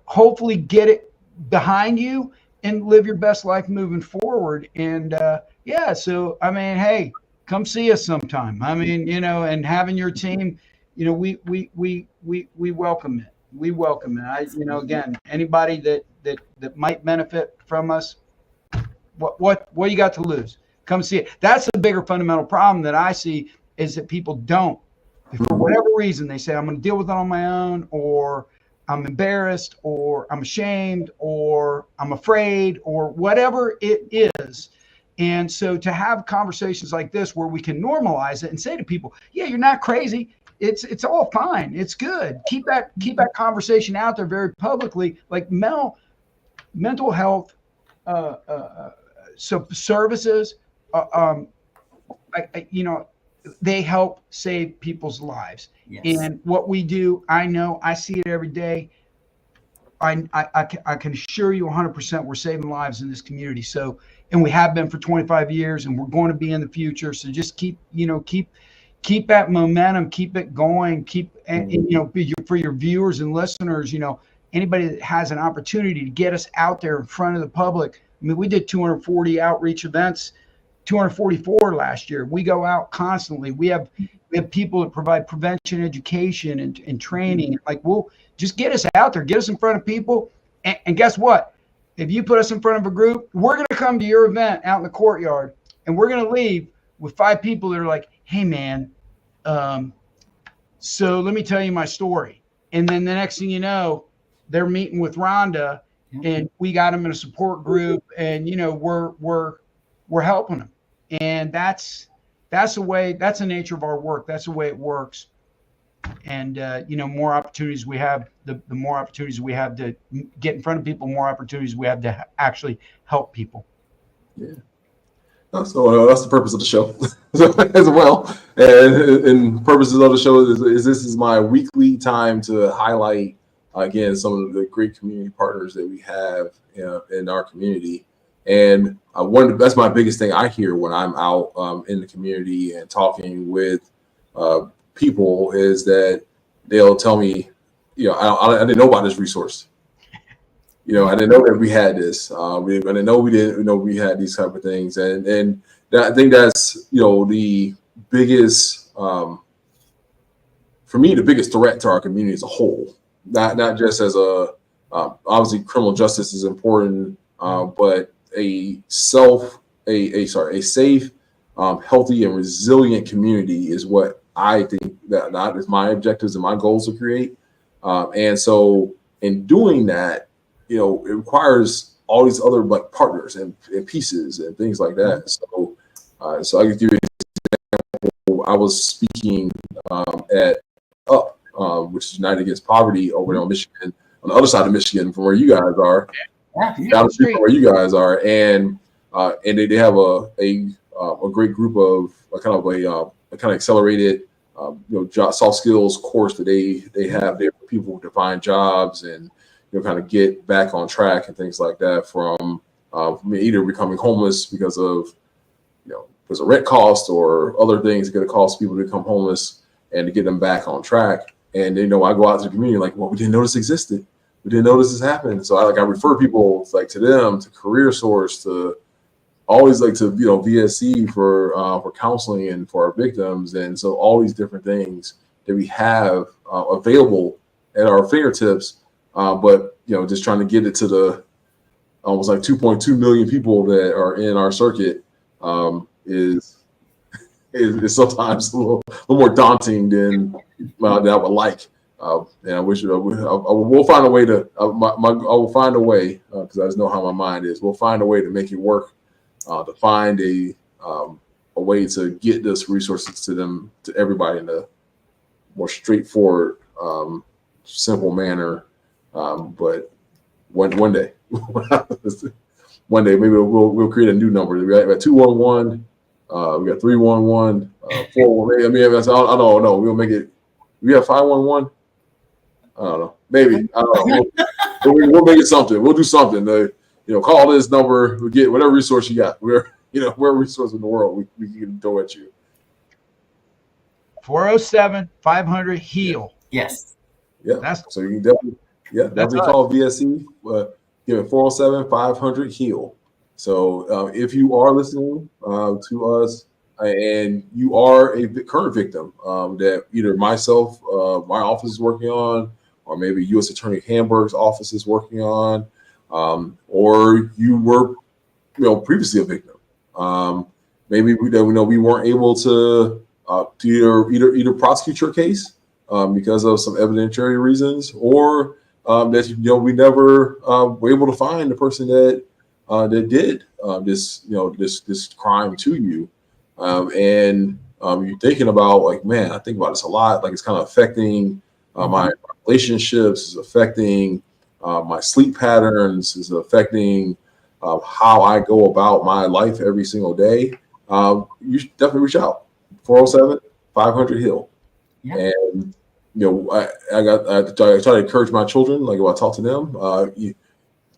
hopefully get it behind you and live your best life moving forward. And so, hey, come see us sometime. And having your team, we welcome it. We welcome it. Again, anybody that might benefit from us, what you got to lose? Come see it. That's the bigger fundamental problem that I see, is that people don't. For whatever reason, they say, I'm going to deal with it on my own, or I'm embarrassed, or I'm ashamed, or I'm afraid, or whatever it is. And so to have conversations like this where we can normalize it and say to people, yeah, you're not crazy. It's all fine. It's good. Keep that conversation out there very publicly. Like mental health services, they help save people's lives. Yes. And what we do, I see it every day. I can assure you 100% we're saving lives in this community. So, and we have been for 25 years, and we're going to be in the future. So just keep that momentum, keep it going, for your viewers and listeners, anybody that has an opportunity to get us out there in front of the public. We did 240 outreach events, 244 last year. We go out constantly. We have people that provide prevention, education, and training. Like, we'll just get us out there, get us in front of people. And guess what? If you put us in front of a group, we're going to come to your event out in the courtyard, and we're going to leave with 5 people that are like, hey man, so let me tell you my story. And then the next thing you know, they're meeting with Rhonda, and we got them in a support group, and we're helping them. And that's the nature of our work. That's the way it works. And more opportunities we have, the more opportunities we have to get in front of people, more opportunities we have to actually help people. Yeah. So that's the purpose of the show as well. And purposes of the show is this is my weekly time to highlight, again, some of the great community partners that we have in our community. And that's my biggest thing I hear when I'm out in the community and talking with people, is that they'll tell me, I didn't know about this resource. I didn't know that we had this. I didn't know we had these type of things. And I think that's, the biggest, for me, the biggest threat to our community as a whole. Not just as obviously criminal justice is important, but a safe, healthy, and resilient community is what I think that is my objectives and my goals to create. And so in doing that, it requires all these other partners and pieces and things like that. So I can give you an example. I was speaking at UP, which is United Against Poverty over there on Michigan, on the other side of Michigan from where you guys are. Down the street from where you guys are, and they have a great group of kind of accelerated soft skills course that they have there for people to find jobs and kind of get back on track and things like that from either becoming homeless because of rent cost or other things that could cost people to become homeless, and to get them back on track. And I go out to the community like, well, we didn't know this existed. We didn't know this is happening. So I refer people to them, to Career Source, to always to VSC for counseling and for our victims. And so all these different things that we have available at our fingertips, but just trying to get it to the almost 2.2 million people that are in our circuit is sometimes a little more daunting than I would like. And I wish we'll find a way to. I will find a way, because I just know how my mind is. We'll find a way to make it work, to find a way to get this resources to everybody in a more straightforward, simple manner. But one day, maybe we'll create a new number. We're at 211 We got 311, 418. I mean, I don't know. We'll make it. We have 511. I don't know. Maybe. I don't know. We'll make it something. We'll do something. Call this number. We get whatever resource you got. Whatever resource in the world we can throw at you. 407-500-HEAL. Yes. Yeah. So you can definitely call VSC. Give it 407-500-HEAL. So if you are listening to us and you are a current victim that either myself, my office is working on, or maybe U.S. Attorney Hamburg's office is working on, or you were, previously a victim. Maybe we weren't able to either prosecute your case because of some evidentiary reasons, or that we never were able to find the person that did this crime to you, and you're thinking about, like, man, I think about this a lot. Like, it's kind of affecting my relationships, is affecting my sleep patterns, is affecting how I go about my life every single day. You should definitely reach out. 407-500-HEAL. Yeah. And I try to encourage my children, like, when I talk to them,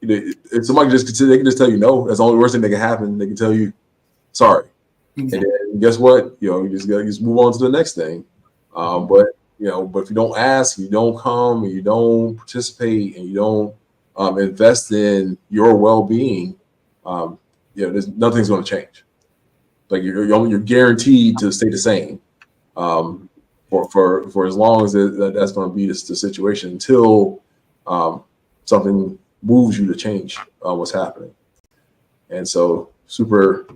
if somebody they can just tell you no. That's the only worst thing that can happen. They can tell you sorry. Exactly. And then guess what? You just move on to the next thing. But if you don't ask, you don't come, and you don't participate, and you don't invest in your well-being, nothing's going to change. Like, you're guaranteed to stay the same for as long as that's going to be the situation until something moves you to change what's happening. And so, super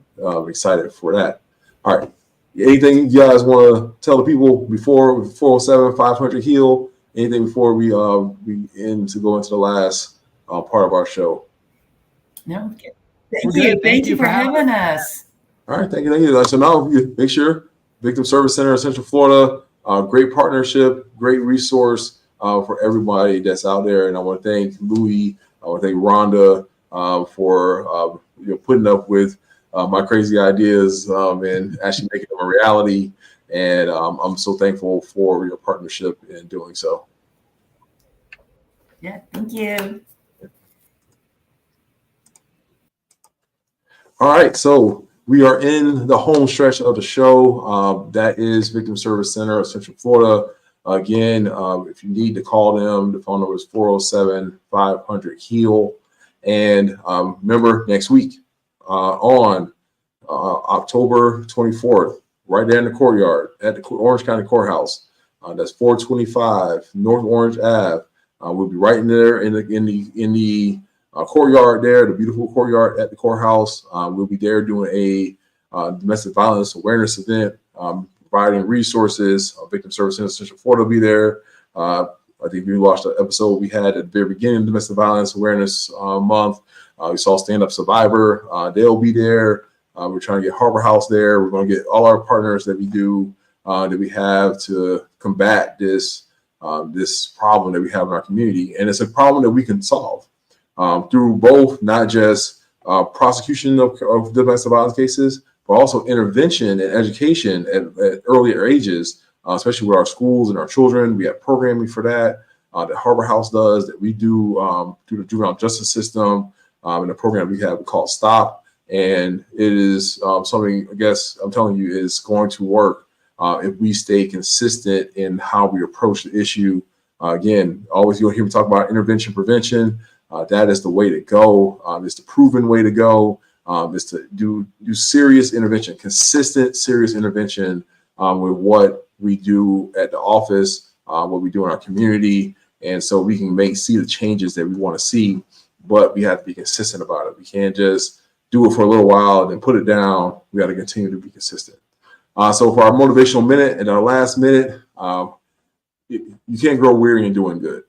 excited for that. All right. Anything you guys want to tell the people before 407-500-HEAL? Anything before we end to go into the last part of our show? No. Thank you for having us. All right. Thank you. So now you make sure Victim Service Center of Central Florida, great partnership, great resource for everybody that's out there. And I want to thank Louis. I want to thank Rhonda for putting up with my crazy ideas and actually making them a reality. And I'm so thankful for your partnership in doing so. Yeah, thank you. All right, so we are in the home stretch of the show. That is Victim Service Center of Central Florida. Again, if you need to call them, the phone number is 407-500-HEAL. And remember, next week on October 24th, right there in the courtyard at the Orange County Courthouse. That's 425 North Orange Ave. We'll be right in there in the courtyard there, the beautiful courtyard at the courthouse. We'll be there doing a domestic violence awareness event, providing resources. Victim Service Center Central Florida will be there. I think you watched the episode we had at the very beginning of Domestic Violence Awareness Month. We saw Stand Up Survivor. They'll be there. We're trying to get Harbor House there. We're going to get all our partners that we have to combat this problem that we have in our community. And it's a problem that we can solve through both not just prosecution of domestic violence cases, but also intervention and education at earlier ages, especially with our schools and our children. We have programming for that Harbor House does, that we do through the juvenile justice system, and a program we have called STOP. And it is something, I guess I'm telling you, is going to work if we stay consistent in how we approach the issue. Again, always you'll hear me talk about intervention, prevention. That is the way to go. It's the proven way to go. Is to do serious intervention, consistent, serious intervention with what we do at the office, what we do in our community. And so we can see the changes that we want to see, but we have to be consistent about it. We can't just do it for a little while and then put it down. We got to continue to be consistent. So for our motivational minute and our last minute, you can't grow weary in doing good.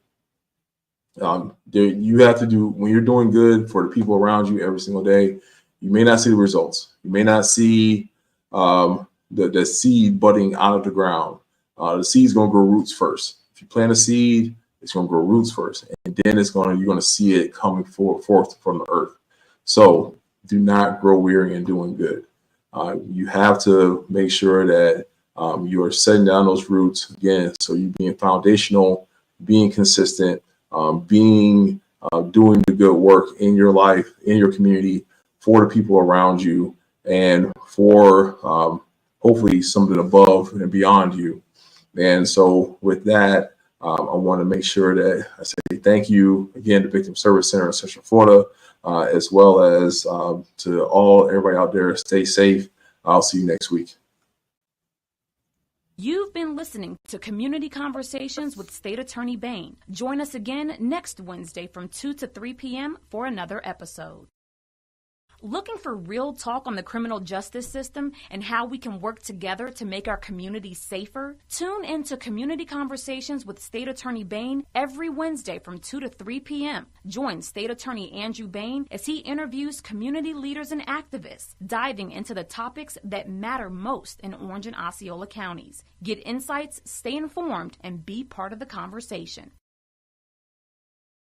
You have to do, when you're doing good for the people around you every single day, you may not see the results. You may not see the seed budding out of the ground. The seed's going to grow roots first. If you plant a seed, it's going to grow roots first, and then you're going to see it coming forth from the earth. So do not grow weary in doing good. You have to make sure that you're setting down those roots again. So you being foundational, being consistent, doing the good work in your life, in your community, for the people around you, and for hopefully something above and beyond you. And so with that, I want to make sure that I say thank you again to Victim Service Center in Central Florida, as well as to everybody out there. Stay safe. I'll see you next week. You've been listening to Community Conversations with State Attorney Bain. Join us again next Wednesday from 2 to 3 p.m. for another episode. Looking for real talk on the criminal justice system and how we can work together to make our communities safer? Tune into Community Conversations with State Attorney Bain every Wednesday from 2 to 3 p.m. Join State Attorney Andrew Bain as he interviews community leaders and activists, diving into the topics that matter most in Orange and Osceola counties. Get insights, stay informed, and be part of the conversation.